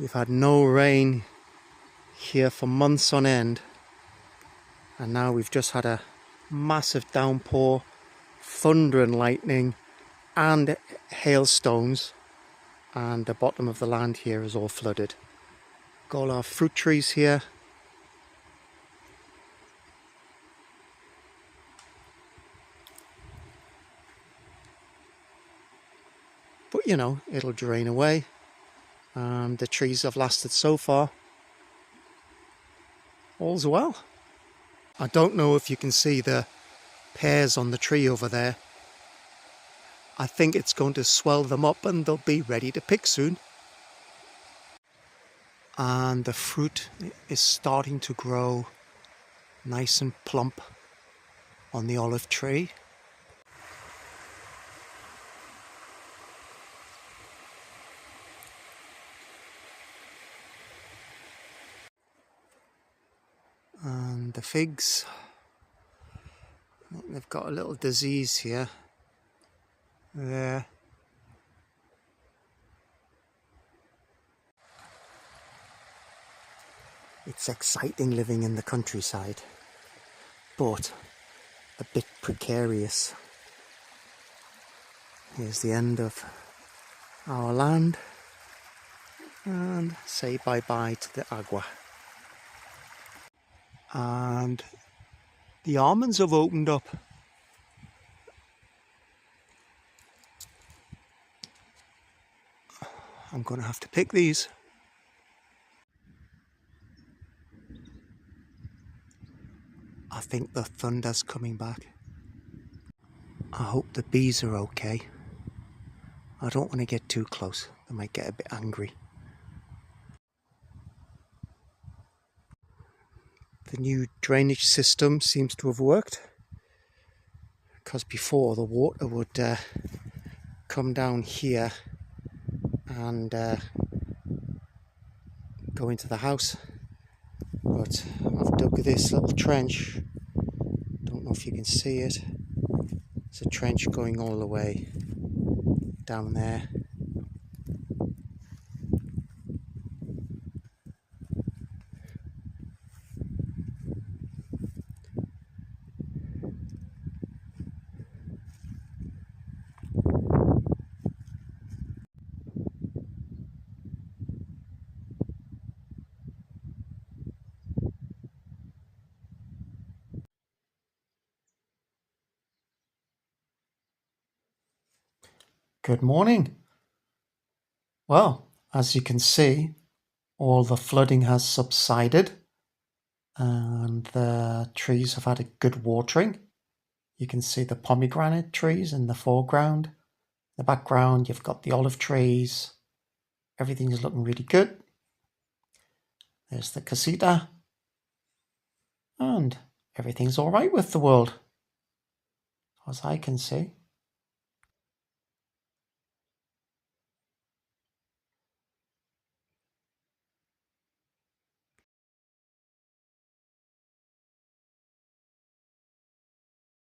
We've had no rain here for months on end, and now we've just had a massive downpour, thunder and lightning and hailstones, and the bottom of the land here is all flooded. Got all our fruit trees here. But you know, it'll drain away, and the trees have lasted so far. All's well. I don't know if you can see the pears on the tree over there. I think it's going to swell them up and they'll be ready to pick soon. And the fruit is starting to grow nice and plump on the olive tree. And the figs, they've got a little disease here. There. It's exciting living in the countryside, but a bit precarious. Here's the end of our land, and say bye-bye to the agua. And the almonds have opened up. I'm going to have to pick these. I think the thunder's coming back. I hope the bees are okay. I don't want to get too close. They might get a bit angry. The new drainage system seems to have worked, because before the water would come down here and go into the house. But I've dug this little trench. Don't know if you can see it. It's a trench going all the way down there. Good morning. Well, as you can see, all the flooding has subsided and the trees have had a good watering. You can see the pomegranate trees in the foreground. In the background, you've got the olive trees. Everything's looking really good. There's the casita. And everything's all right with the world, as I can see.